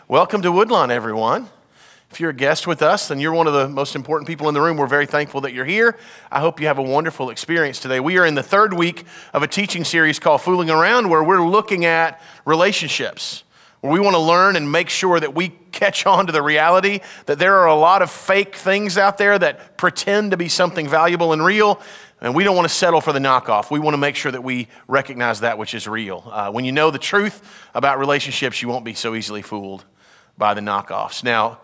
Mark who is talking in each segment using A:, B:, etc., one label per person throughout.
A: Welcome to Woodlawn, everyone. If you're a guest with us, then you're one of the most important people in the room. We're very thankful that you're here. I hope you have a wonderful experience today. We are in the third week of a teaching series called Fooling Around, where we're looking at relationships, where we want to learn and make sure that we catch on to the reality that there are a lot of fake things out there that pretend to be something valuable and real, and we don't want to settle for the knockoff. We want to make sure that we recognize that which is real. When you know the truth about relationships, you won't be so easily fooled by the knockoffs. Now,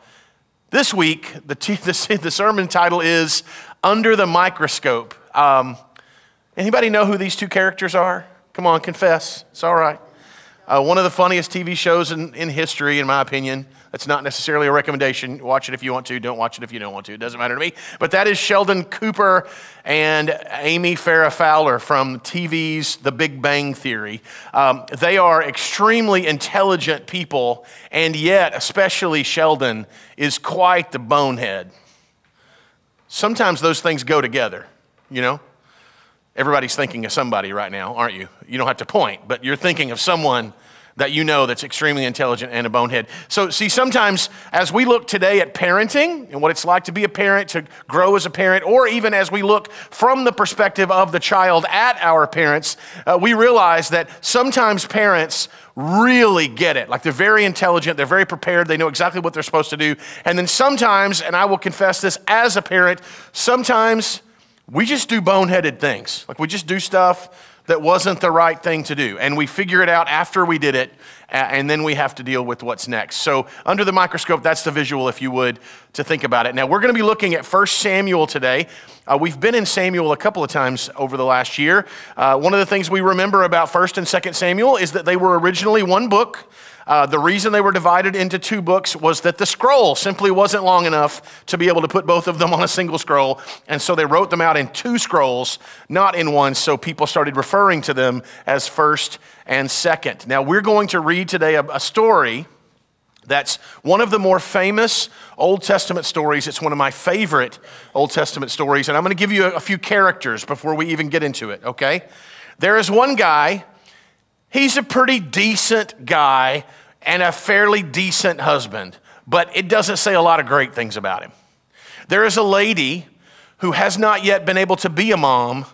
A: this week, the sermon title is Under the Microscope. Anybody know who these two characters are? Come on, confess. It's all right. One of the funniest TV shows in history, in my opinion. That's not necessarily a recommendation. Watch it if you want to. Don't watch it if you don't want to. It doesn't matter to me. But that is Sheldon Cooper and Amy Farrah Fowler from TV's The Big Bang Theory. They are extremely intelligent people, and yet, especially Sheldon, is quite the bonehead. Sometimes those things go together, you know? Everybody's thinking of somebody right now, aren't you? You don't have to point, but you're thinking of someone that you know that's extremely intelligent and a bonehead. So see, sometimes as we look today at parenting and what it's like to be a parent, to grow as a parent, or even as we look from the perspective of the child at our parents, we realize that sometimes parents really get it. Like they're very intelligent, they're very prepared, they know exactly what they're supposed to do. And then sometimes, and I will confess this as a parent, sometimes we just do boneheaded things. Like we just do stuff that wasn't the right thing to do. And we figure it out after we did it, and then we have to deal with what's next. So under the microscope, that's the visual, if you would, to think about it. Now, we're going to be looking at 1 Samuel today. We've been in Samuel a couple of times over the last year. One of the things we remember about 1 and 2 Samuel is that they were originally one book. The reason they were divided into two books was that the scroll simply wasn't long enough to be able to put both of them on a single scroll, and so they wrote them out in two scrolls, not in one, so people started referring to them as 1st and 2nd. Now, we're going to read today a story that's one of the more famous Old Testament stories. It's one of my favorite Old Testament stories, and I'm going to give you a few characters before we even get into it, okay? There is one guy. He's a pretty decent guy and a fairly decent husband, but it doesn't say a lot of great things about him. There is a lady who has not yet been able to be a mom,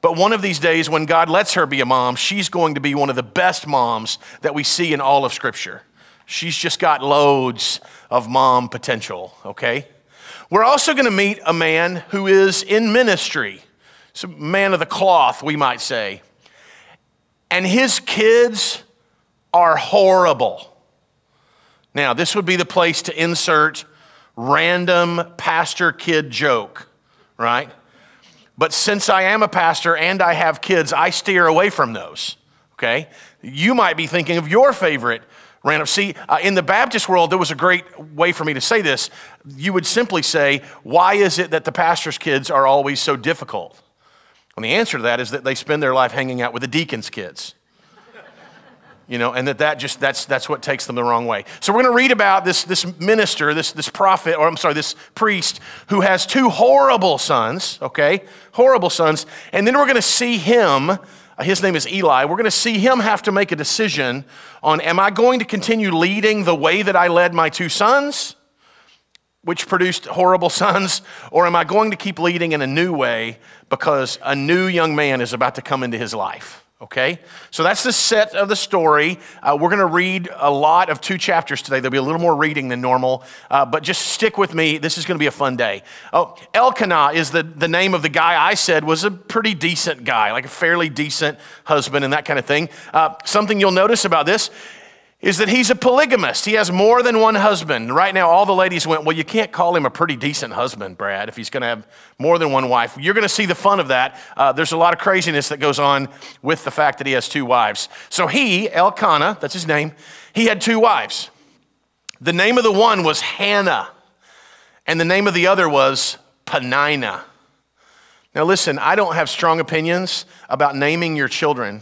A: but one of these days when God lets her be a mom, she's going to be one of the best moms that we see in all of Scripture. She's just got loads of mom potential, okay? We're also going to meet a man who is in ministry. It's a man of the cloth, we might say. And his kids are horrible. Now, this would be the place to insert random pastor kid joke, right? But since I am a pastor and I have kids, I steer away from those, okay? You might be thinking of your favorite random. See, in the Baptist world, there was a great way for me to say this. You would simply say, why is it that the pastor's kids are always so difficult? And the answer to that is that they spend their life hanging out with the deacon's kids. You know, and that's what takes them the wrong way. So we're going to read about this minister, this prophet, or I'm sorry, this priest who has two horrible sons, okay? Horrible sons. And then we're going to see him, his name is Eli, we're going to see him have to make a decision on, am I going to continue leading the way that I led my two sons, which produced horrible sons, or am I going to keep leading in a new way because a new young man is about to come into his life, okay? So that's the set of the story. We're going to read a lot of 2 chapters today. There'll be a little more reading than normal, but just stick with me. This is going to be a fun day. Oh, Elkanah is the name of the guy I said was a pretty decent guy, like a fairly decent husband and that kind of thing. Something you'll notice about this is that he's a polygamist. He has more than one husband. Right now, all the ladies went, well, you can't call him a pretty decent husband, Brad, if he's going to have more than one wife. You're going to see the fun of that. There's a lot of craziness that goes on with the fact that he has 2 wives. So he, Elkanah, that's his name, he had 2 wives. The name of the one was Hannah, and the name of the other was Peninnah. Now listen, I don't have strong opinions about naming your children,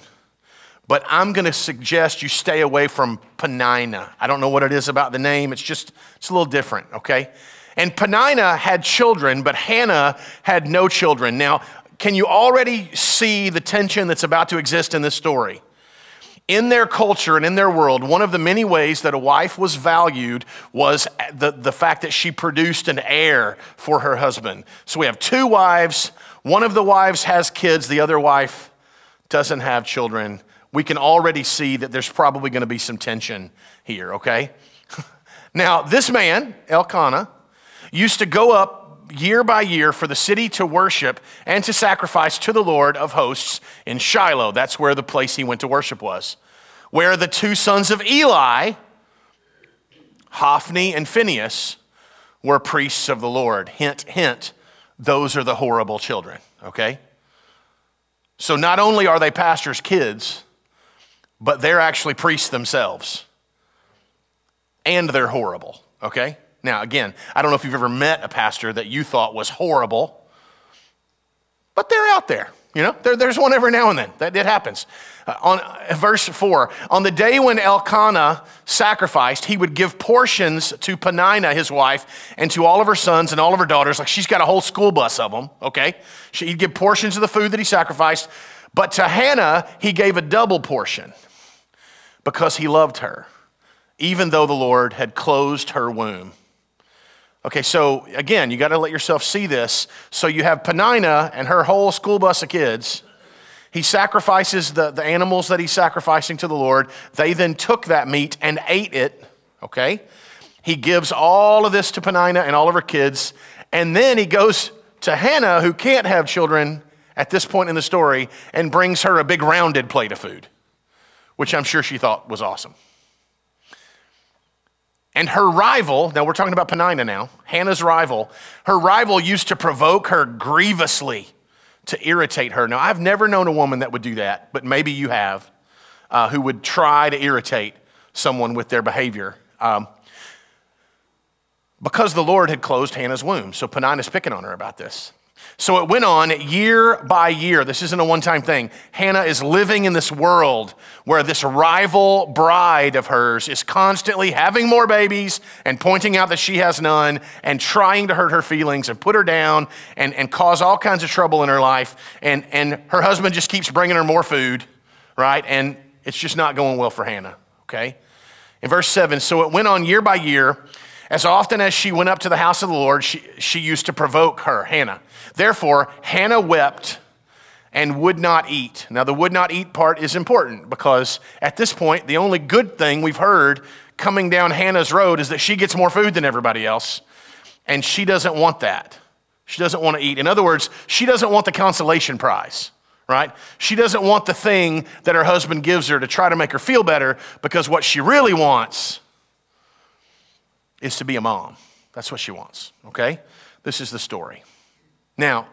A: but I'm going to suggest you stay away from Peninnah. I don't know what it is about the name. It's a little different, okay? And Peninnah had children, but Hannah had no children. Now, can you already see the tension that's about to exist in this story? In their culture and in their world, one of the many ways that a wife was valued was the fact that she produced an heir for her husband. So we have two wives. One of the wives has kids. The other wife doesn't have children. We can already see that there's probably going to be some tension here, okay? Now, this man, Elkanah, used to go up year by year for the city to worship and to sacrifice to the Lord of hosts in Shiloh. That's where the place he went to worship was. Where the two sons of Eli, Hophni and Phinehas, were priests of the Lord. Hint, hint, those are the horrible children, okay? So not only are they pastors' kids, but they're actually priests themselves. And they're horrible, okay? Now, again, I don't know if you've ever met a pastor that you thought was horrible, but they're out there. You know, there's one every now and then. That happens. On verse 4, on the day when Elkanah sacrificed, he would give portions to Peninnah, his wife, and to all of her sons and all of her daughters. Like, she's got a whole school bus of them, okay? He'd give portions of the food that he sacrificed. But to Hannah, he gave a double portion because he loved her, even though the Lord had closed her womb. Okay, so again, you got to let yourself see this. So you have Peninnah and her whole school bus of kids. He sacrifices the animals that he's sacrificing to the Lord. They then took that meat and ate it, okay? He gives all of this to Peninnah and all of her kids. And then he goes to Hannah, who can't have children at this point in the story, and brings her a big rounded plate of food, which I'm sure she thought was awesome. And her rival, now we're talking about Peninnah now, Hannah's rival, her rival used to provoke her grievously to irritate her. Now, I've never known a woman that would do that, but maybe you have, who would try to irritate someone with their behavior. Because the Lord had closed Hannah's womb. So Peninnah's picking on her about this. So it went on year by year. This isn't a one-time thing. Hannah is living in this world where this rival bride of hers is constantly having more babies and pointing out that she has none and trying to hurt her feelings and put her down and cause all kinds of trouble in her life. And her husband just keeps bringing her more food, right? And it's just not going well for Hannah, okay? In verse 7, so it went on year by year. As often as she went up to the house of the Lord, she used to provoke her, Hannah. Therefore, Hannah wept and would not eat. Now, the would not eat part is important because at this point, the only good thing we've heard coming down Hannah's road is that she gets more food than everybody else, and she doesn't want that. She doesn't want to eat. In other words, she doesn't want the consolation prize, right? She doesn't want the thing that her husband gives her to try to make her feel better, because what she really wants is to be a mom. That's what she wants, okay? This is the story. Now,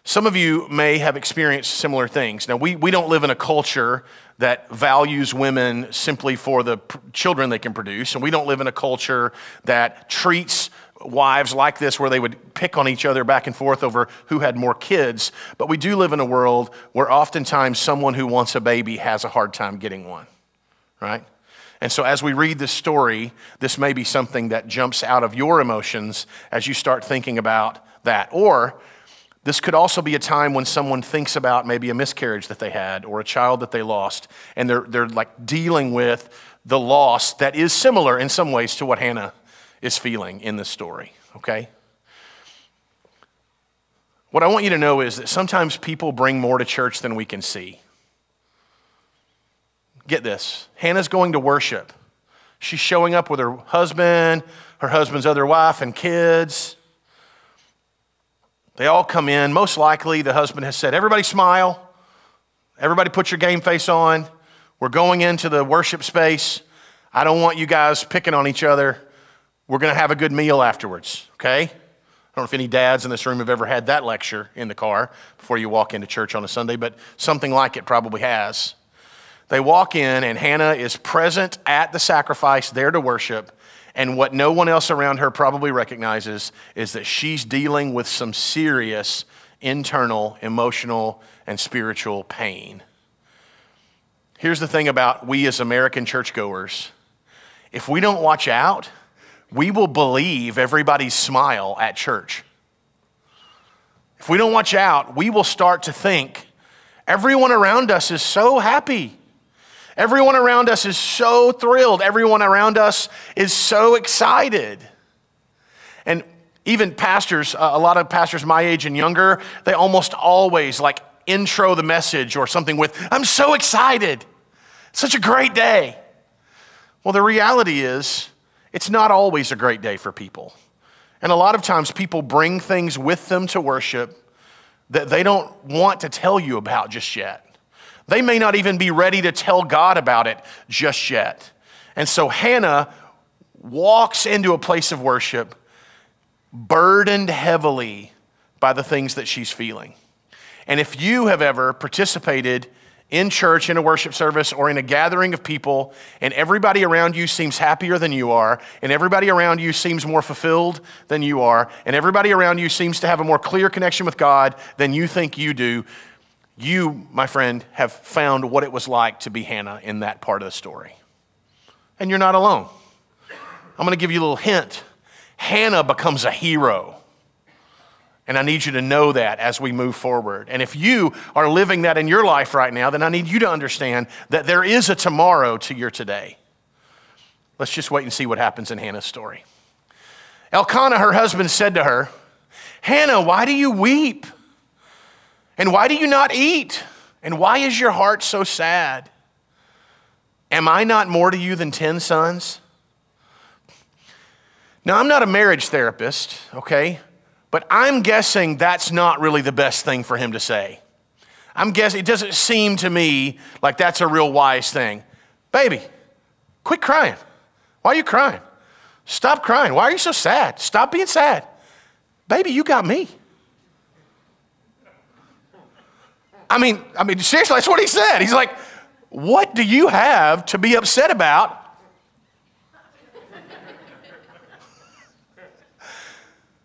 A: some of you may have experienced similar things. Now, we don't live in a culture that values women simply for the children they can produce, and we don't live in a culture that treats wives like this where they would pick on each other back and forth over who had more kids. But we do live in a world where oftentimes someone who wants a baby has a hard time getting one, right? And so as we read this story, this may be something that jumps out of your emotions as you start thinking about that. Or this could also be a time when someone thinks about maybe a miscarriage that they had or a child that they lost, and they're like dealing with the loss that is similar in some ways to what Hannah is feeling in this story, okay? What I want you to know is that sometimes people bring more to church than we can see. Get this, Hannah's going to worship. She's showing up with her husband, her husband's other wife, and kids. They all come in. Most likely the husband has said, everybody smile. Everybody put your game face on. We're going into the worship space. I don't want you guys picking on each other. We're going to have a good meal afterwards, okay? I don't know if any dads in this room have ever had that lecture in the car before you walk into church on a Sunday, but something like it probably has. They walk in, and Hannah is present at the sacrifice, there to worship, and what no one else around her probably recognizes is that she's dealing with some serious internal, emotional, and spiritual pain. Here's the thing about we as American churchgoers. If we don't watch out, we will believe everybody's smile at church. If we don't watch out, we will start to think everyone around us is so happy. Everyone around us is so thrilled. Everyone around us is so excited. And even pastors, a lot of pastors my age and younger, they almost always like intro the message or something with, "I'm so excited. Such a great day." Well, the reality is, it's not always a great day for people. And a lot of times people bring things with them to worship that they don't want to tell you about just yet. They may not even be ready to tell God about it just yet. And so Hannah walks into a place of worship burdened heavily by the things that she's feeling. And if you have ever participated in church, in a worship service, or in a gathering of people, and everybody around you seems happier than you are, and everybody around you seems more fulfilled than you are, and everybody around you seems to have a more clear connection with God than you think you do, you, my friend, have found what it was like to be Hannah in that part of the story. And you're not alone. I'm going to give you a little hint. Hannah becomes a hero. And I need you to know that as we move forward. And if you are living that in your life right now, then I need you to understand that there is a tomorrow to your today. Let's just wait and see what happens in Hannah's story. Elkanah, her husband, said to her, "Hannah, why do you weep? And why do you not eat? And why is your heart so sad? Am I not more to you than 10 sons?" Now, I'm not a marriage therapist, okay? But I'm guessing that's not really the best thing for him to say. I'm guessing, it doesn't seem to me like that's a real wise thing. "Baby, quit crying. Why are you crying? Stop crying. Why are you so sad? Stop being sad. Baby, you got me." I mean, seriously, that's what he said. He's like, "What do you have to be upset about?"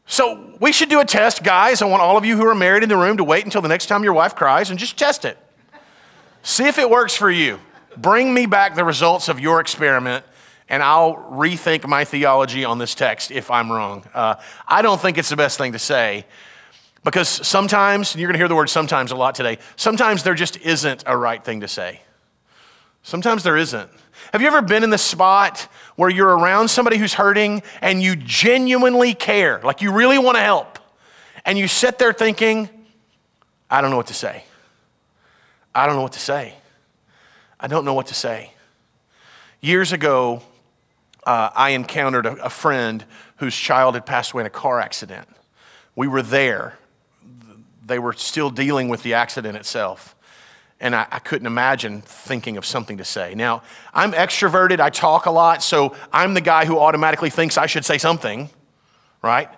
A: So we should do a test, guys. I want all of you who are married in the room to wait until the next time your wife cries and just test it. See if it works for you. Bring me back the results of your experiment, and I'll rethink my theology on this text if I'm wrong. I don't think it's the best thing to say, because sometimes, and you're going to hear the word sometimes a lot today, sometimes there just isn't a right thing to say. Sometimes there isn't. Have you ever been in the spot where you're around somebody who's hurting and you genuinely care, like you really want to help, and you sit there thinking, "I don't know what to say. I don't know what to say. I don't know what to say." Years ago, I encountered a friend whose child had passed away in a car accident. We were there. They were still dealing with the accident itself. And I couldn't imagine thinking of something to say. Now, I'm extroverted, I talk a lot, so I'm the guy who automatically thinks I should say something, right?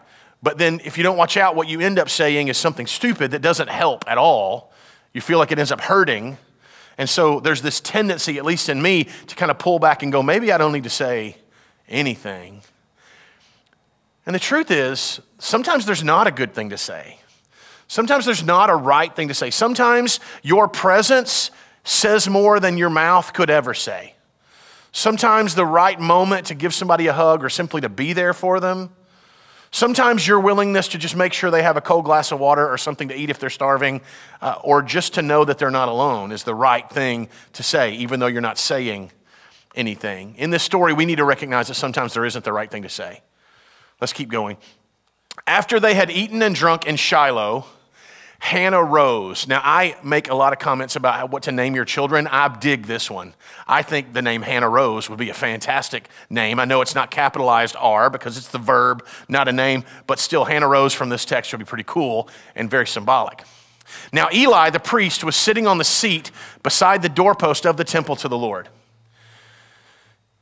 A: But then if you don't watch out, what you end up saying is something stupid that doesn't help at all. You feel like it ends up hurting. And so there's this tendency, at least in me, to kind of pull back and go, maybe I don't need to say anything. And the truth is, sometimes there's not a good thing to say. Sometimes there's not a right thing to say. Sometimes your presence says more than your mouth could ever say. Sometimes the right moment to give somebody a hug or simply to be there for them. Sometimes your willingness to just make sure they have a cold glass of water or something to eat if they're starving, or just to know that they're not alone is the right thing to say, even though you're not saying anything. In this story, we need to recognize that sometimes there isn't the right thing to say. Let's keep going. After they had eaten and drunk in Shiloh, Hannah rose. Now, I make a lot of comments about what to name your children. I dig this one. I think the name Hannah Rose would be a fantastic name. I know it's not capitalized R because it's the verb, not a name, but still Hannah Rose from this text would be pretty cool and very symbolic. Now, Eli, the priest, was sitting on the seat beside the doorpost of the temple to the Lord.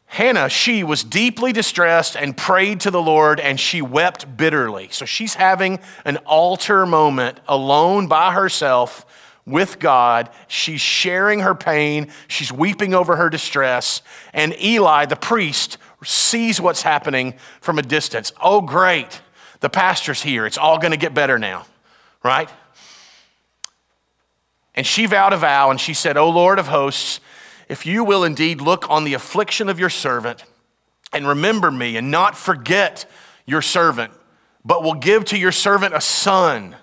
A: Hannah, she was deeply distressed and prayed to the Lord, and she wept bitterly. So she's having an altar moment alone by herself with God. She's sharing her pain. She's weeping over her distress. And Eli, the priest, sees what's happening from a distance. Oh, great. The pastor's here. It's all going to get better now, right? And she vowed a vow, and she said, "O Lord of hosts, if you will indeed look on the affliction of your servant and remember me and not forget your servant, but will give to your servant a son,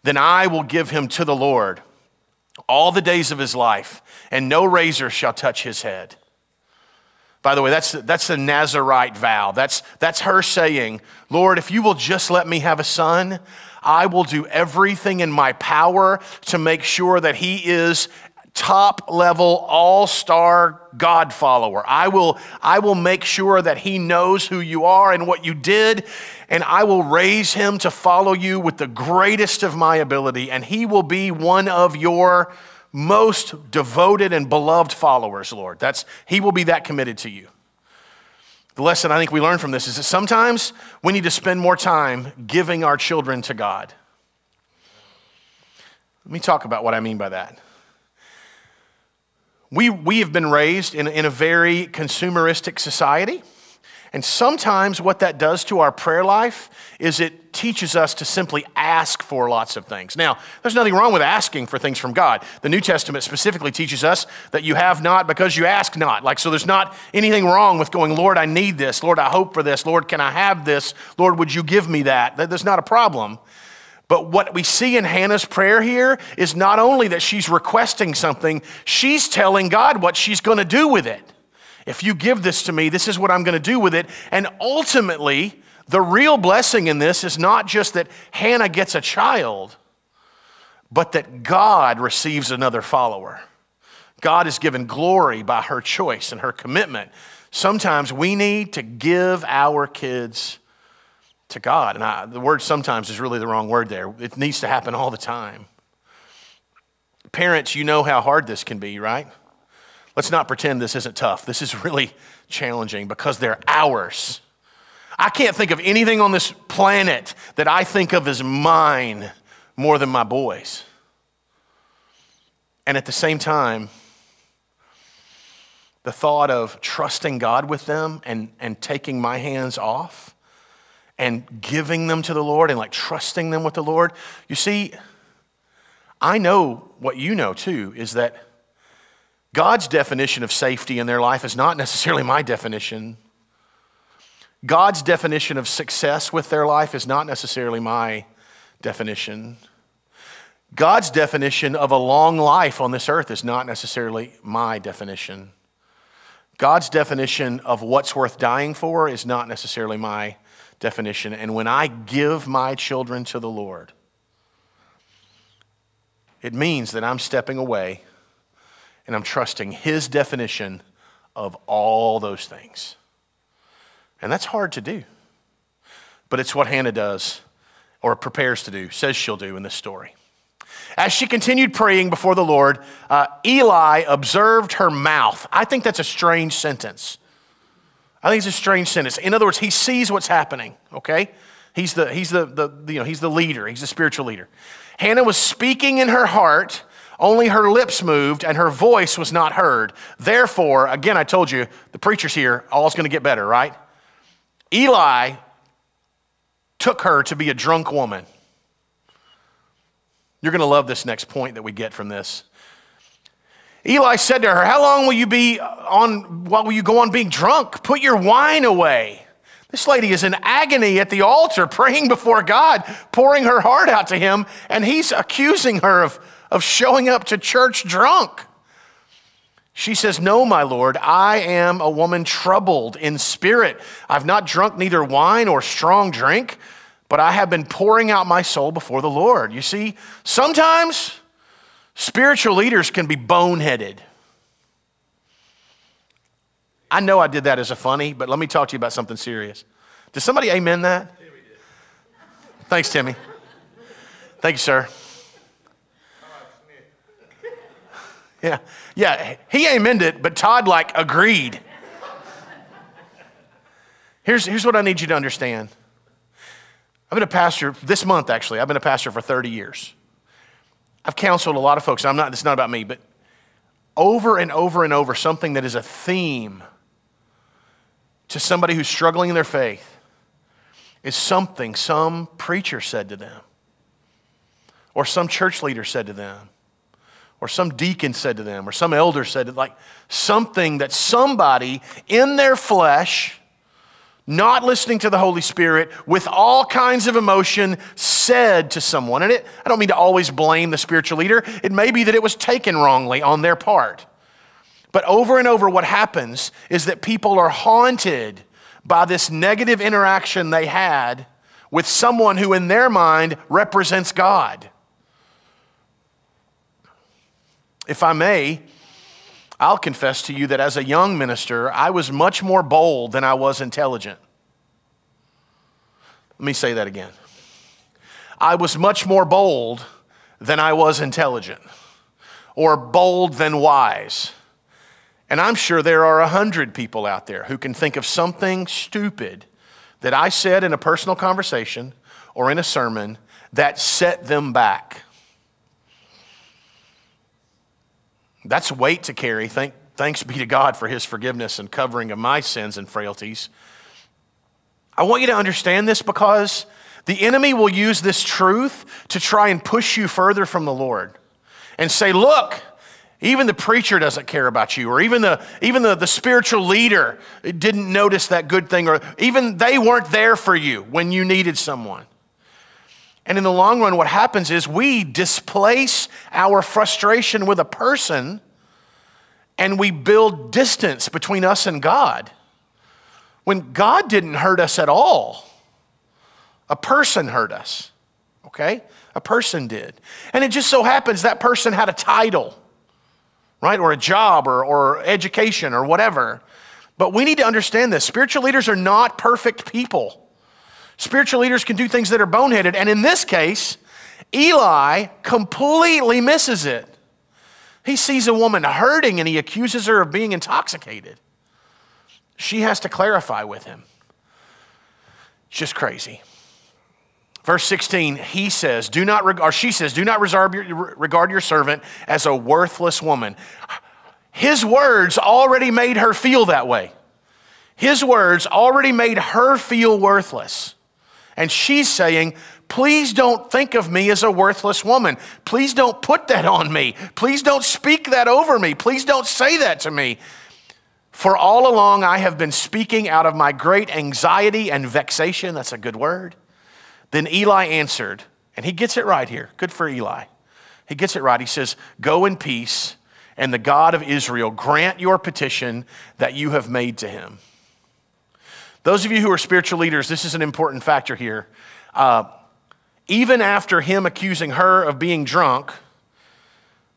A: then I will give him to the Lord. all the days of his life, and no razor shall touch his head. By the way, that's the Nazirite vow. That's her saying, Lord, if you will just let me have a son, I will do everything in my power to make sure that he is top level, all-star God follower. I will make sure that he knows who you are and what you did, and I will raise him to follow you with the greatest of my ability, and he will be one of your most devoted and beloved followers, Lord. He will be that committed to you. The lesson I think we learn from this is that sometimes we need to spend more time giving our children to God. Let me talk about what I mean by that. We have been raised in a very consumeristic society, and sometimes what that does to our prayer life is it teaches us to simply ask for lots of things. Now, there's nothing wrong with asking for things from God. The New Testament specifically teaches us that you have not because you ask not. So there's not anything wrong with going, Lord, I need this. Lord, I hope for this. Lord, can I have this? Lord, would you give me that? There's not a problem. But what we see in Hannah's prayer here is not only that she's requesting something, she's telling God what she's going to do with it. If you give this to me, this is what I'm going to do with it. And ultimately, the real blessing in this is not just that Hannah gets a child, but that God receives another follower. God is given glory by her choice and her commitment. Sometimes we need to give our kids to God. And the word sometimes is really the wrong word there. It needs to happen all the time. Parents, you know how hard this can be, right? Let's not pretend this isn't tough. This is really challenging because they're ours. I can't think of anything on this planet that I think of as mine more than my boys. And at the same time, the thought of trusting God with them and taking my hands off and giving them to the Lord and trusting them with the Lord. You see, I know what you know too, is that God's definition of safety in their life is not necessarily my definition. God's definition of success with their life is not necessarily my definition. God's definition of a long life on this earth is not necessarily my definition. God's definition of what's worth dying for is not necessarily my definition. And when I give my children to the Lord, it means that I'm stepping away and I'm trusting His definition of all those things. And that's hard to do. But it's what Hannah does, or prepares to do, says she'll do in this story. As she continued praying before the Lord, Eli observed her mouth. I think that's a strange sentence. I think it's a strange sentence. In other words, he sees what's happening, okay? He's the leader. He's the spiritual leader. Hannah was speaking in her heart, only her lips moved and her voice was not heard. Therefore, again, I told you, the preacher's here, all's going to get better, right? Eli took her to be a drunk woman. You're going to love this next point that we get from this. Eli said to her, "How long will you go on being drunk? Put your wine away." This lady is in agony at the altar, praying before God, pouring her heart out to Him, and he's accusing her of showing up to church drunk. She says, "No, my Lord, I am a woman troubled in spirit. I've not drunk neither wine or strong drink, but I have been pouring out my soul before the Lord." You see, sometimes spiritual leaders can be boneheaded. I know I did that as a funny, but let me talk to you about something serious. Does somebody amen that? Timmy did. Thanks, Timmy. Thank you, sir. Yeah, he amened it, but Todd agreed. Here's what I need you to understand. I've been a pastor this month, actually. I've been a pastor for 30 years. I've counseled a lot of folks. This is not about me, but over and over and over, something that is a theme to somebody who's struggling in their faith is something some preacher said to them, or some church leader said to them, or some deacon said to them, or some elder said to them, something that somebody in their flesh, not listening to the Holy Spirit, with all kinds of emotion, said to someone, and I don't mean to always blame the spiritual leader. It may be that it was taken wrongly on their part. But over and over, what happens is that people are haunted by this negative interaction they had with someone who in their mind represents God. If I may, I'll confess to you that as a young minister, I was much more bold than I was intelligent. Let me say that again. I was much more bold than I was intelligent, or bold than wise. And I'm sure there are 100 people out there who can think of something stupid that I said in a personal conversation or in a sermon that set them back. That's weight to carry. Thanks be to God for his forgiveness and covering of my sins and frailties. I want you to understand this because the enemy will use this truth to try and push you further from the Lord and say, look, even the preacher doesn't care about you, or even the spiritual leader didn't notice that good thing, or even they weren't there for you when you needed someone. And in the long run, what happens is we displace our frustration with a person and we build distance between us and God. When God didn't hurt us at all, a person hurt us, okay? A person did. And it just so happens that person had a title, right? Or a job or education or whatever. But we need to understand this. Spiritual leaders are not perfect people. Spiritual leaders can do things that are boneheaded. And in this case, Eli completely misses it. He sees a woman hurting and he accuses her of being intoxicated. She has to clarify with him. It's just crazy. Verse 16, she says, do not regard your servant as a worthless woman. His words already made her feel that way. His words already made her feel worthless. And she's saying, please don't think of me as a worthless woman. Please don't put that on me. Please don't speak that over me. Please don't say that to me. For all along I have been speaking out of my great anxiety and vexation. That's a good word. Then Eli answered, and he gets it right here. Good for Eli. He gets it right. He says, go in peace, and the God of Israel grant your petition that you have made to him. Those of you who are spiritual leaders, this is an important factor here. Even after him accusing her of being drunk,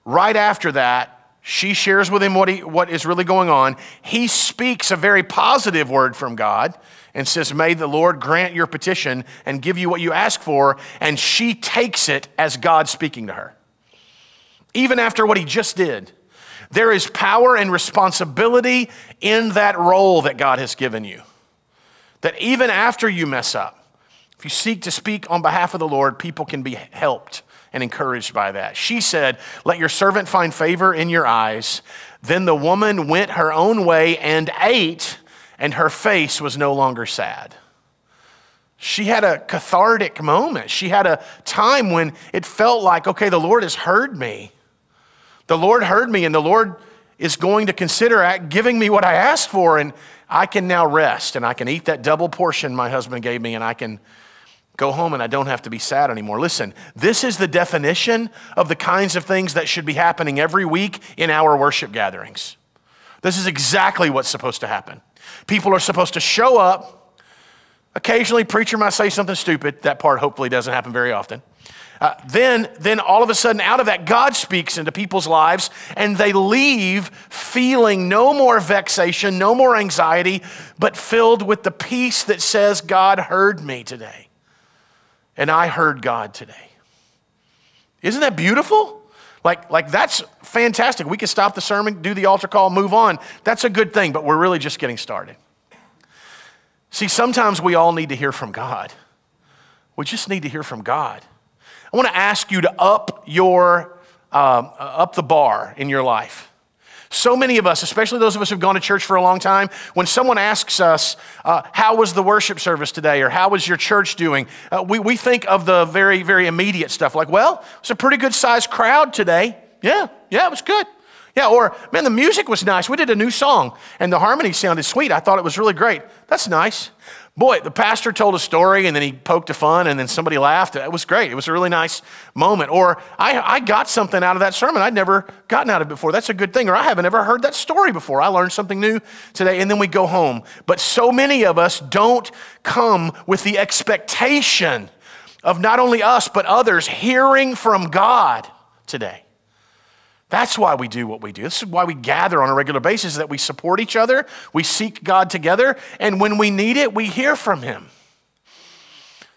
A: right after that, she shares with him what is really going on. He speaks a very positive word from God and says, may the Lord grant your petition and give you what you ask for. And she takes it as God speaking to her. Even after what he just did, there is power and responsibility in that role that God has given you. That even after you mess up, if you seek to speak on behalf of the Lord, people can be helped and encouraged by that. She said, let your servant find favor in your eyes. Then the woman went her own way and ate, and her face was no longer sad. She had a cathartic moment. She had a time when it felt like, okay, the Lord has heard me. The Lord heard me, and the Lord is going to consider giving me what I asked for, and I can now rest, and I can eat that double portion my husband gave me, and I can go home and I don't have to be sad anymore. Listen, this is the definition of the kinds of things that should be happening every week in our worship gatherings. This is exactly what's supposed to happen. People are supposed to show up. Occasionally, preacher might say something stupid. That part hopefully doesn't happen very often. Then all of a sudden, out of that, God speaks into people's lives, and they leave feeling no more vexation, no more anxiety, but filled with the peace that says, God heard me today. And I heard God today. Isn't that beautiful? Like that's fantastic. We can stop the sermon, do the altar call, move on. That's a good thing, but we're really just getting started. See, sometimes we all need to hear from God. We just need to hear from God. I want to ask you to up the bar in your life. So many of us, especially those of us who've gone to church for a long time, when someone asks us, how was the worship service today? Or how was your church doing? We think of the very, very immediate stuff like, well, it's a pretty good sized crowd today. Yeah, it was good. Yeah, or, man, the music was nice. We did a new song, and the harmony sounded sweet. I thought it was really great. That's nice. Boy, the pastor told a story, and then he poked a fun, and then somebody laughed. It was great. It was a really nice moment. Or, I got something out of that sermon I'd never gotten out of it before. That's a good thing. Or, I haven't ever heard that story before. I learned something new today, and then we go home. But so many of us don't come with the expectation of not only us, but others hearing from God today. That's why we do what we do. This is why we gather on a regular basis, that we support each other, we seek God together, and when we need it, we hear from Him.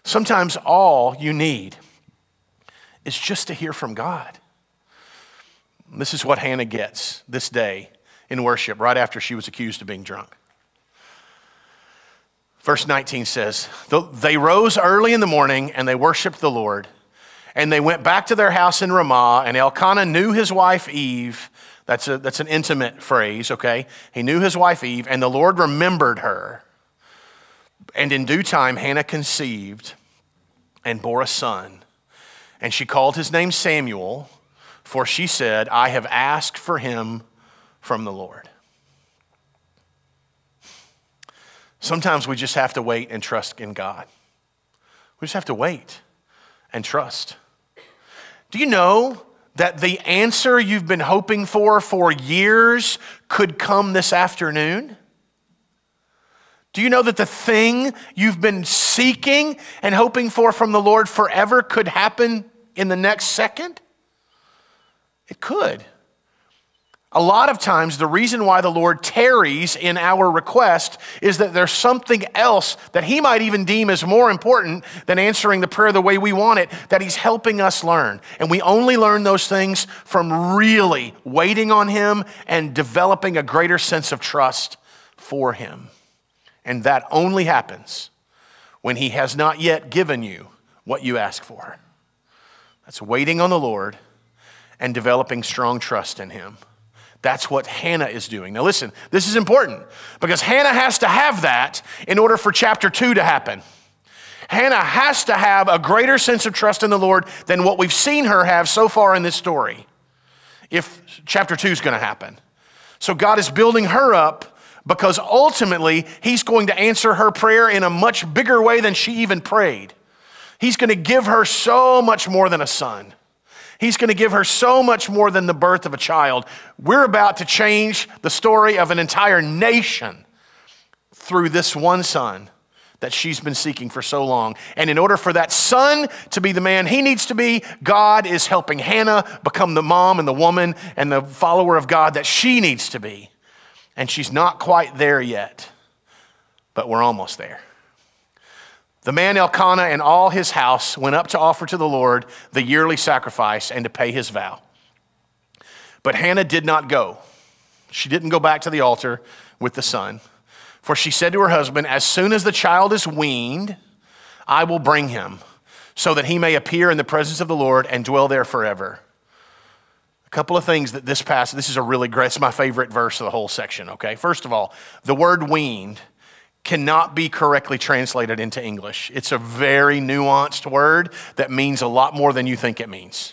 A: Sometimes all you need is just to hear from God. This is what Hannah gets this day in worship, right after she was accused of being drunk. Verse 19 says, they rose early in the morning and they worshiped the Lord. And they went back to their house in Ramah, and Elkanah knew his wife Eve. That's an intimate phrase, okay? He knew his wife Eve, and the Lord remembered her. And in due time, Hannah conceived and bore a son. And she called his name Samuel, for she said, I have asked for him from the Lord. Sometimes we just have to wait and trust in God. We just have to wait and trust. Do you know that the answer you've been hoping for years could come this afternoon? Do you know that the thing you've been seeking and hoping for from the Lord forever could happen in the next second? It could. A lot of times, the reason why the Lord tarries in our request is that there's something else that He might even deem as more important than answering the prayer the way we want it, that He's helping us learn. And we only learn those things from really waiting on Him and developing a greater sense of trust for Him. And that only happens when He has not yet given you what you ask for. That's waiting on the Lord and developing strong trust in Him. That's what Hannah is doing. Now listen, this is important because Hannah has to have that in order for chapter 2 to happen. Hannah has to have a greater sense of trust in the Lord than what we've seen her have so far in this story, if chapter 2 is going to happen. So God is building her up because ultimately He's going to answer her prayer in a much bigger way than she even prayed. He's going to give her so much more than a son. He's going to give her so much more than the birth of a child. We're about to change the story of an entire nation through this one son that she's been seeking for so long. And in order for that son to be the man he needs to be, God is helping Hannah become the mom and the woman and the follower of God that she needs to be. And she's not quite there yet, but we're almost there. The man Elkanah and all his house went up to offer to the Lord the yearly sacrifice and to pay his vow. But Hannah did not go. She didn't go back to the altar with the son. For she said to her husband, as soon as the child is weaned, I will bring him, so that he may appear in the presence of the Lord and dwell there forever. A couple of things that this passage, this is a really great, it's my favorite verse of the whole section, okay? First of all, the word weaned cannot be correctly translated into English. It's a very nuanced word that means a lot more than you think it means.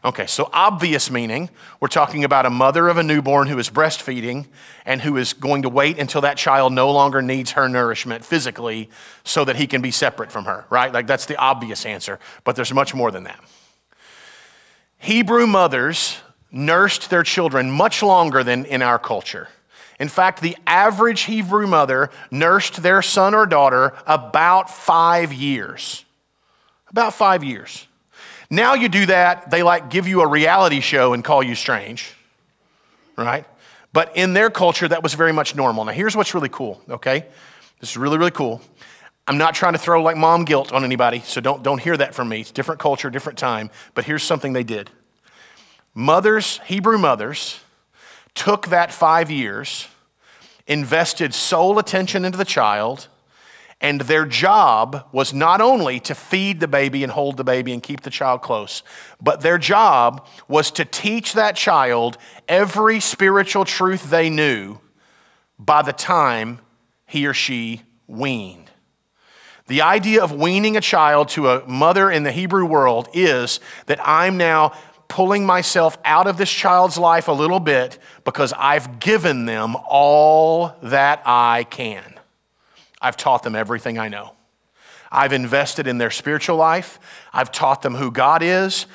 A: Okay, so obvious meaning, we're talking about a mother of a newborn who is breastfeeding and who is going to wait until that child no longer needs her nourishment physically so that he can be separate from her, right? Like that's the obvious answer, but there's much more than that. Hebrew mothers nursed their children much longer than in our culture. In fact, the average Hebrew mother nursed their son or daughter about 5 years. About 5 years. Now you do that, they like give you a reality show and call you strange, right? But in their culture, that was very much normal. Now here's what's really cool, okay? This is really, really cool. I'm not trying to throw like mom guilt on anybody, so don't hear that from me. It's different culture, different time, but here's something they did. Mothers, Hebrew mothers, took that 5 years, invested sole attention into the child, and their job was not only to feed the baby and hold the baby and keep the child close, but their job was to teach that child every spiritual truth they knew by the time he or she weaned. The idea of weaning a child to a mother in the Hebrew world is that I'm now pulling myself out of this child's life a little bit because I've given them all that I can. I've taught them everything I know. I've invested in their spiritual life. I've taught them who God is.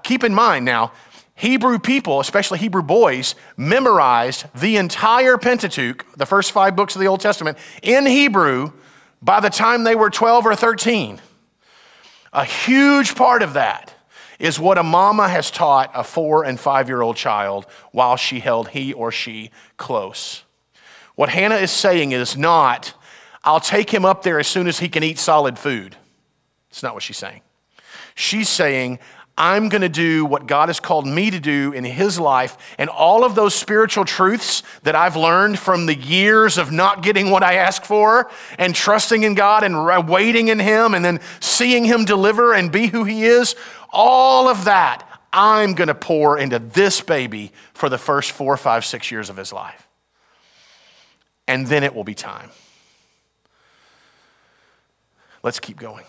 A: Keep in mind now, Hebrew people, especially Hebrew boys, memorized the entire Pentateuch, the first 5 books of the Old Testament, in Hebrew by the time they were 12 or 13. A huge part of that is what a mama has taught a 4 and 5-year-old child while she held he or she close. What Hannah is saying is not, I'll take him up there as soon as he can eat solid food. It's not what she's saying. She's saying, I'm going to do what God has called me to do in his life, and all of those spiritual truths that I've learned from the years of not getting what I asked for and trusting in God and waiting in him and then seeing him deliver and be who he is, all of that I'm going to pour into this baby for the first 4, 5, 6 years of his life. And then it will be time. Let's keep going.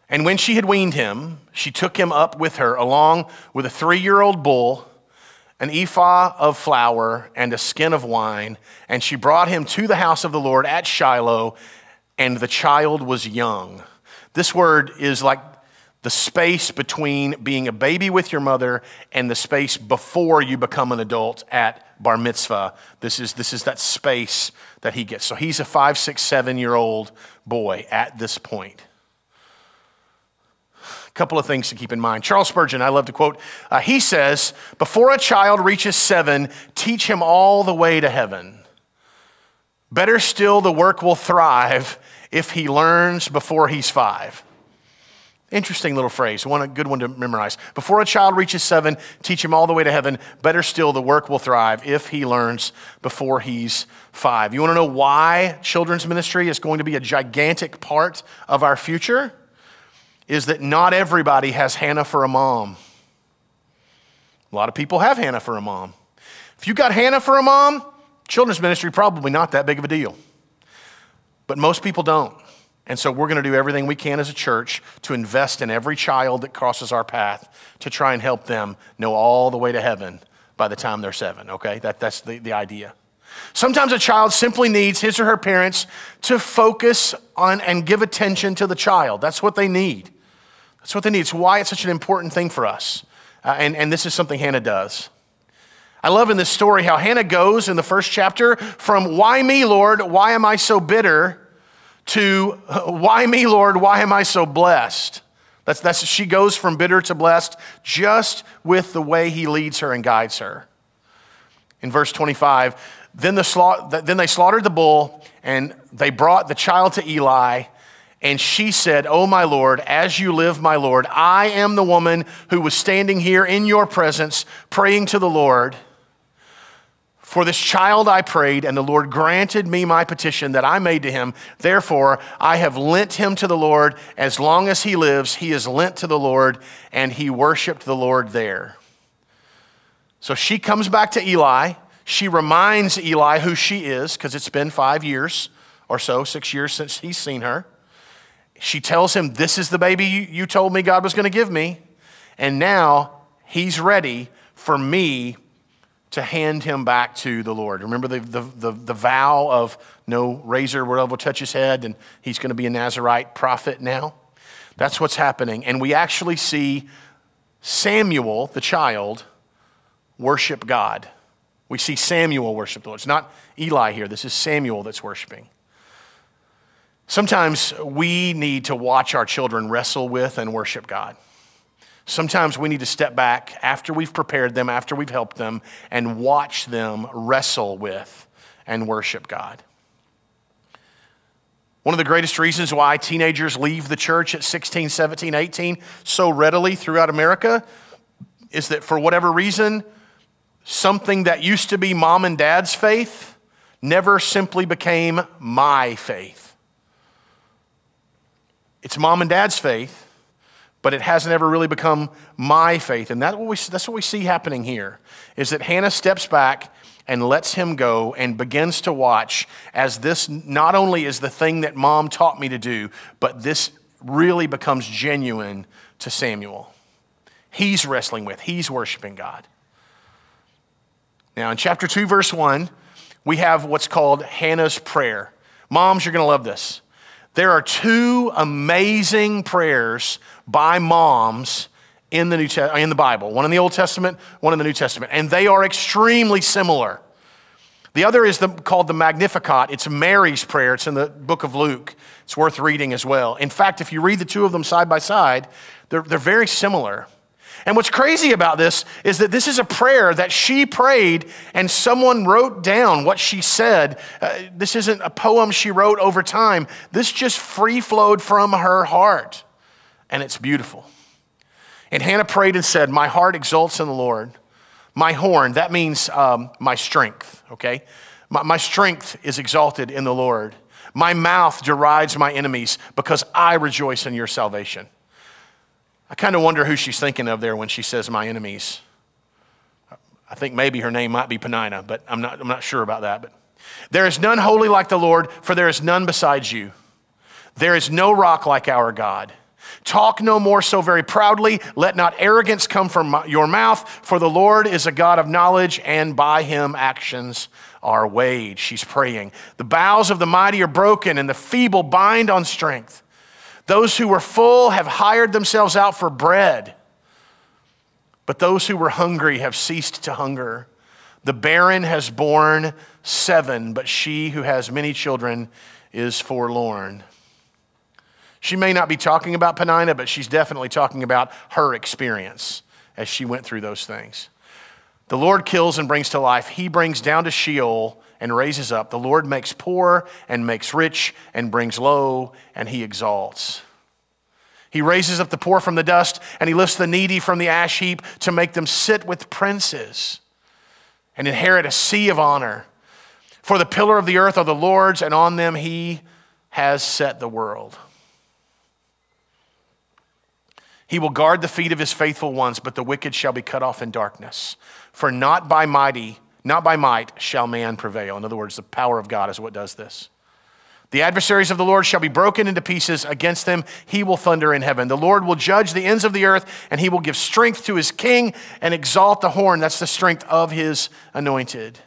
A: And when she had weaned him, she took him up with her, along with a 3-year-old bull, an ephah of flour, and a skin of wine. And she brought him to the house of the Lord at Shiloh, and the child was young. This word is like the space between being a baby with your mother and the space before you become an adult at bar mitzvah. This is that space that he gets. So he's a 5, 6, 7-year-old boy at this point. Couple of things to keep in mind. Charles Spurgeon, I love to quote, he says, before a child reaches 7, teach him all the way to heaven. Better still, the work will thrive if he learns before he's 5. Interesting little phrase, a good one to memorize. Before a child reaches 7, teach him all the way to heaven. Better still, the work will thrive if he learns before he's 5. You want to know why children's ministry is going to be a gigantic part of our future? Is that not everybody has Hannah for a mom. A lot of people have Hannah for a mom. If you got Hannah for a mom, children's ministry probably not that big of a deal. But most people don't. And so we're going to do everything we can as a church to invest in every child that crosses our path to try and help them know all the way to heaven by the time they're 7, okay? That's the idea. Sometimes a child simply needs his or her parents to focus on and give attention to the child. That's what they need. That's what they need. It's why it's such an important thing for us. And this is something Hannah does. I love in this story how Hannah goes in the first chapter from, why me, Lord, why am I so bitter, to, why me, Lord, why am I so blessed? She goes from bitter to blessed just with the way he leads her and guides her. In verse 25, then they slaughtered the bull, and they brought the child to Eli. And she said, oh, my Lord, as you live, my Lord, I am the woman who was standing here in your presence praying to the Lord. For this child I prayed, and the Lord granted me my petition that I made to him. Therefore, I have lent him to the Lord. As long as he lives, he is lent to the Lord, and he worshiped the Lord there. So she comes back to Eli. She reminds Eli who she is, because it's been 5 years or so, 6 years since he's seen her. She tells him, this is the baby you told me God was going to give me. And now he's ready for me to hand him back to the Lord. Remember the vow of no razor will touch his head, and he's going to be a Nazirite prophet now? That's what's happening. And we actually see Samuel, the child, worship God. We see Samuel worship the Lord. It's not Eli here. This is Samuel that's worshiping. Sometimes we need to watch our children wrestle with and worship God. Sometimes we need to step back after we've prepared them, after we've helped them, and watch them wrestle with and worship God. One of the greatest reasons why teenagers leave the church at 16, 17, 18 so readily throughout America is that for whatever reason, something that used to be mom and dad's faith never simply became my faith. It's mom and dad's faith, but it hasn't ever really become my faith. And that's what we see happening here, is that Hannah steps back and lets him go and begins to watch as this not only is the thing that mom taught me to do, but this really becomes genuine to Samuel. He's wrestling with, he's worshiping God. Now in chapter 2, verse 1, we have what's called Hannah's prayer. Moms, you're going to love this. There are 2 amazing prayers by moms in the Bible. One in the Old Testament, one in the New Testament. And they are extremely similar. The other is called the Magnificat. It's Mary's prayer. It's in the book of Luke. It's worth reading as well. In fact, if you read the 2 of them side by side, they're very similar. And what's crazy about this is that this is a prayer that she prayed and someone wrote down what she said. This isn't a poem she wrote over time. This just free flowed from her heart. And it's beautiful. And Hannah prayed and said, "My heart exults in the Lord. My horn," that means my strength, okay? My strength is exalted in the Lord. My mouth derides my enemies because I rejoice in your salvation. I kind of wonder who she's thinking of there when she says my enemies. I think maybe her name might be Peninnah, but I'm not sure about that. But there is none holy like the Lord, for there is none besides you. There is no rock like our God. Talk no more so very proudly. Let not arrogance come from your mouth, for the Lord is a God of knowledge, and by him actions are weighed. She's praying. The bows of the mighty are broken, and the feeble bind on strength. Those who were full have hired themselves out for bread, but those who were hungry have ceased to hunger. The barren has borne 7, but she who has many children is forlorn. She may not be talking about Peninnah, but she's definitely talking about her experience as she went through those things. The Lord kills and brings to life. He brings down to Sheol and raises up. The Lord makes poor and makes rich and brings low, and he exalts. He raises up the poor from the dust, and he lifts the needy from the ash heap to make them sit with princes and inherit a sea of honor. For the pillar of the earth are the Lord's, and on them he has set the world. He will guard the feet of his faithful ones, but the wicked shall be cut off in darkness. For not by might shall man prevail. In other words, the power of God is what does this. The adversaries of the Lord shall be broken into pieces. Against them he will thunder in heaven. The Lord will judge the ends of the earth, and he will give strength to his king and exalt the horn. That's the strength of his anointed.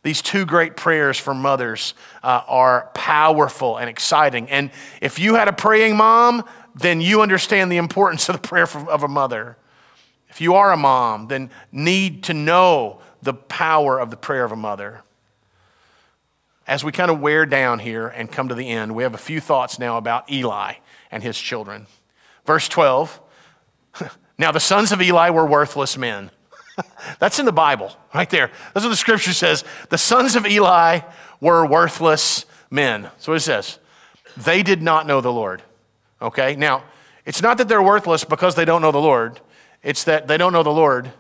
A: These 2 great prayers for mothers are powerful and exciting. And if you had a praying mom, then you understand the importance of the prayer of a mother. If you are a mom, then need to know the power of the prayer of a mother. As we kind of wear down here and come to the end, we have a few thoughts now about Eli and his children. Verse 12, now the sons of Eli were worthless men. That's in the Bible, right there. That's what the scripture says. The sons of Eli were worthless men. That's what it says. They did not know the Lord. Okay, now, it's not that they're worthless because they don't know the Lord. It's that they don't know the Lord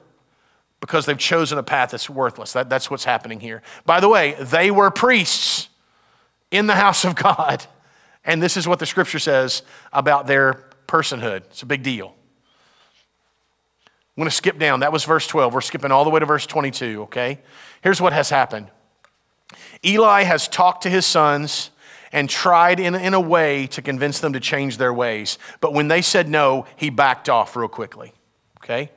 A: because they've chosen a path that's worthless. That's what's happening here. By the way, they were priests in the house of God. And this is what the scripture says about their personhood. It's a big deal. I'm going to skip down. That was verse 12. We're skipping all the way to verse 22, okay? Here's what has happened. Eli has talked to his sons and tried in a way to convince them to change their ways. But when they said no, he backed off real quickly, okay?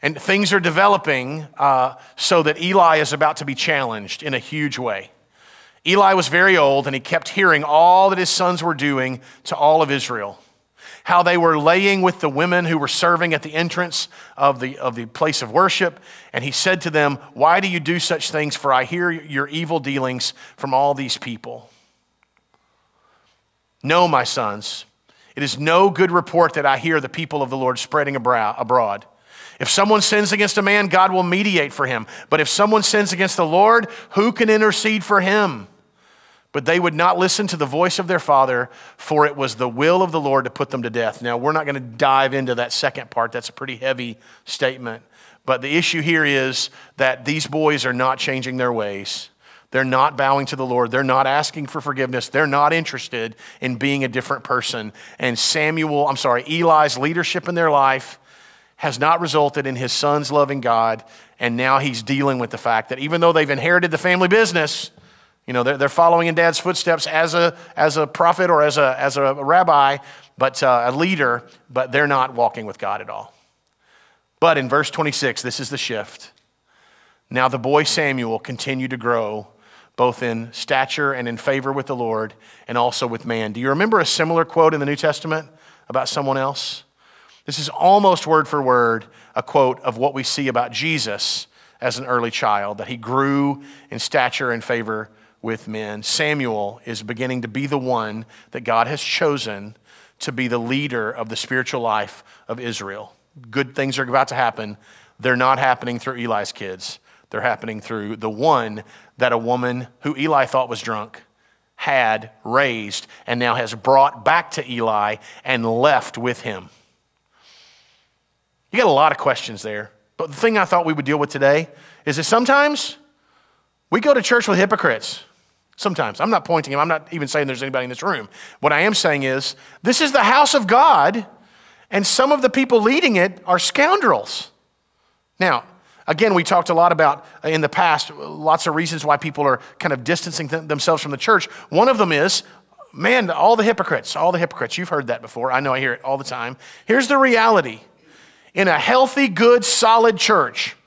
A: And things are developing so that Eli is about to be challenged in a huge way. Eli was very old, and he kept hearing all that his sons were doing to all of Israel. How they were laying with the women who were serving at the entrance of the place of worship. And he said to them, "Why do you do such things? For I hear your evil dealings from all these people." No, my sons, it is no good report that I hear the people of the Lord spreading abroad. If someone sins against a man, God will mediate for him. But if someone sins against the Lord, who can intercede for him? But they would not listen to the voice of their father, for it was the will of the Lord to put them to death. Now, we're not going to dive into that second part. That's a pretty heavy statement. But the issue here is that these boys are not changing their ways. They're not bowing to the Lord. They're not asking for forgiveness. They're not interested in being a different person. And Eli's leadership in their life has not resulted in his sons loving God. And now he's dealing with the fact that even though they've inherited the family business, You know, they're following in dad's footsteps as a prophet or as a rabbi, but a leader, but they're not walking with God at all. But in verse 26, this is the shift. Now the boy Samuel continued to grow, both in stature and in favor with the Lord and also with man. Do you remember a similar quote in the New Testament about someone else? This is almost word for word a quote of what we see about Jesus as an early child, that he grew in stature and favor with men. Samuel is beginning to be the one that God has chosen to be the leader of the spiritual life of Israel. Good things are about to happen. They're not happening through Eli's kids. They're happening through the one that a woman who Eli thought was drunk had raised and now has brought back to Eli and left with him. You got a lot of questions there. But the thing I thought we would deal with today is that sometimes we go to church with hypocrites. Sometimes. I'm not pointing him. I'm not even saying there's anybody in this room. What I am saying is this is the house of God, and some of the people leading it are scoundrels. Now, again, we talked a lot about in the past, lots of reasons why people are kind of distancing themselves from the church. One of them is, man, all the hypocrites. You've heard that before. I know I hear it all the time. Here's the reality. In a healthy, good, solid church,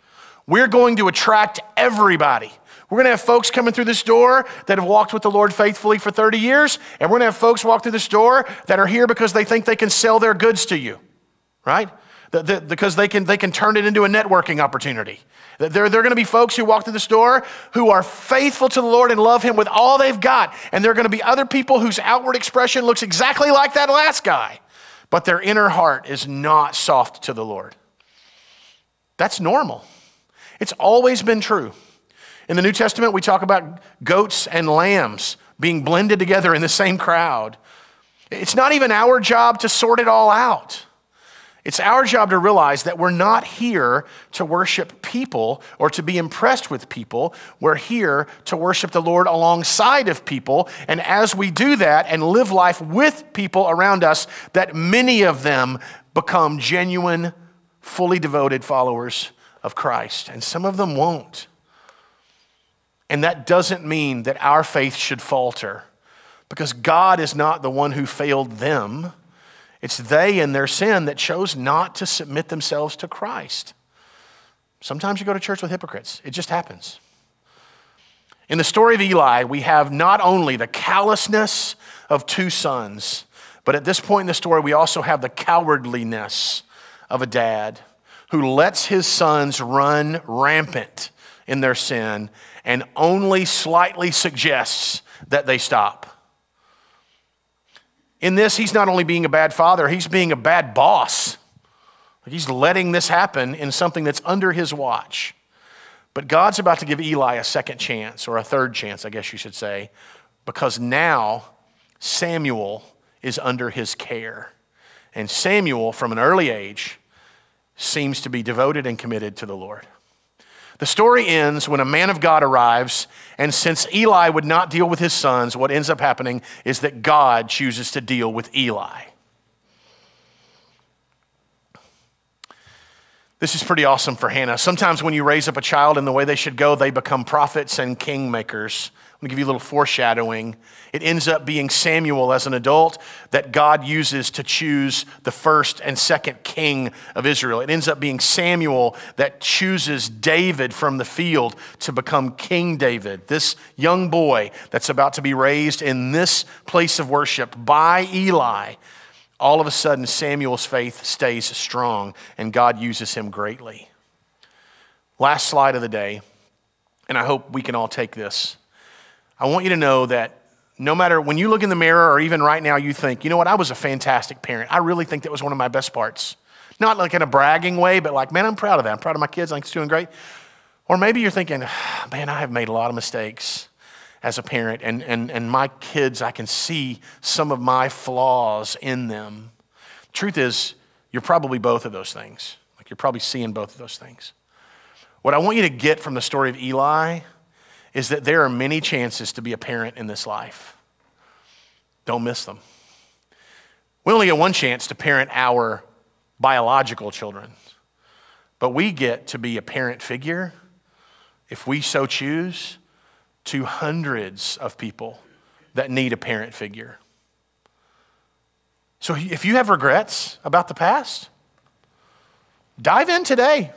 A: we're going to attract everybody. We're going to have folks coming through this door that have walked with the Lord faithfully for 30 years, and we're going to have folks walk through this door that are here because they think they can sell their goods to you, right? Because they can turn it into a networking opportunity. There are going to be folks who walk through this door who are faithful to the Lord and love him with all they've got, and there are going to be other people whose outward expression looks exactly like that last guy, but their inner heart is not soft to the Lord. That's normal. It's always been true. In the New Testament, we talk about goats and lambs being blended together in the same crowd. It's not even our job to sort it all out. It's our job to realize that we're not here to worship people or to be impressed with people. We're here to worship the Lord alongside of people. And as we do that and live life with people around us, that many of them become genuine, fully devoted followers of Christ. And some of them won't. And that doesn't mean that our faith should falter, because God is not the one who failed them. It's they in their sin that chose not to submit themselves to Christ. Sometimes you go to church with hypocrites. It just happens. In the story of Eli, we have not only the callousness of two sons, but at this point in the story, we also have the cowardliness of a dad who lets his sons run rampant in their sin and only slightly suggests that they stop. In this, he's not only being a bad father, he's being a bad boss. He's letting this happen in something that's under his watch. But God's about to give Eli a second chance, or a third chance, I guess you should say, because now Samuel is under his care. And Samuel, from an early age, seems to be devoted and committed to the Lord. The story ends when a man of God arrives, and since Eli would not deal with his sons, what ends up happening is that God chooses to deal with Eli. This is pretty awesome for Hannah. Sometimes when you raise up a child in the way they should go, they become prophets and kingmakers. I'm going to give you a little foreshadowing. It ends up being Samuel as an adult that God uses to choose the first and second king of Israel. It ends up being Samuel that chooses David from the field to become King David. This young boy that's about to be raised in this place of worship by Eli. All of a sudden, Samuel's faith stays strong and God uses him greatly. Last slide of the day, and I hope we can all take this. I want you to know that no matter when you look in the mirror or even right now you think, you know what, I was a fantastic parent. I really think that was one of my best parts. Not like in a bragging way, but like, man, I'm proud of that. I'm proud of my kids. I think it's doing great. Or maybe you're thinking, man, I have made a lot of mistakes as a parent. And my kids, I can see some of my flaws in them. Truth is, you're probably both of those things. Like you're probably seeing both of those things. What I want you to get from the story of Eli is that there are many chances to be a parent in this life. Don't miss them. We only get one chance to parent our biological children, but we get to be a parent figure, if we so choose, to hundreds of people that need a parent figure. So if you have regrets about the past, dive in today.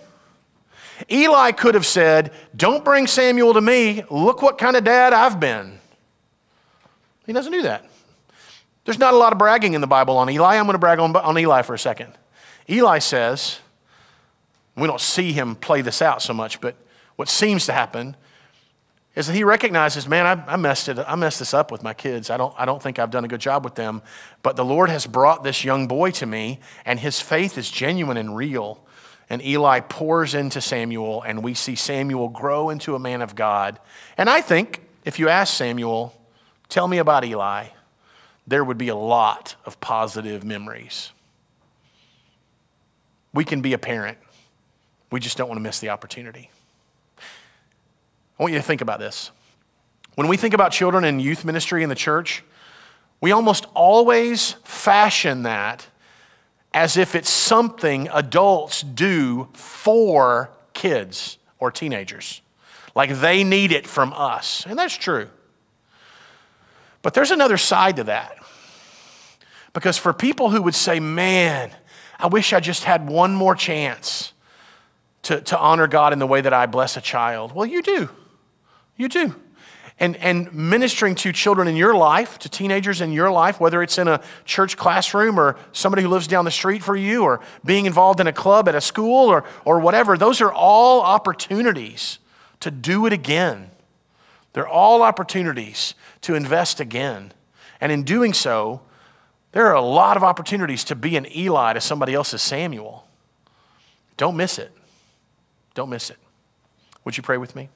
A: Eli could have said, don't bring Samuel to me. Look what kind of dad I've been. He doesn't do that. There's not a lot of bragging in the Bible on Eli. I'm going to brag on Eli for a second. Eli says, we don't see him play this out so much, but what seems to happen is that he recognizes, man, I messed this up with my kids. I don't think I've done a good job with them. But the Lord has brought this young boy to me, and his faith is genuine and real. And Eli pours into Samuel, and we see Samuel grow into a man of God. And I think if you ask Samuel, tell me about Eli, there would be a lot of positive memories. We can be a parent. We just don't want to miss the opportunity. I want you to think about this. When we think about children and youth ministry in the church, we almost always fashion that as if it's something adults do for kids or teenagers. Like they need it from us. And that's true. But there's another side to that. Because for people who would say, man, I wish I just had one more chance to honor God in the way that I bless a child. Well, you do. You do. And ministering to children in your life, to teenagers in your life, whether it's in a church classroom or somebody who lives down the street for you or being involved in a club at a school or whatever, those are all opportunities to do it again. They're all opportunities to invest again. And in doing so, there are a lot of opportunities to be an Eli to somebody else's Samuel. Don't miss it. Don't miss it. Would you pray with me?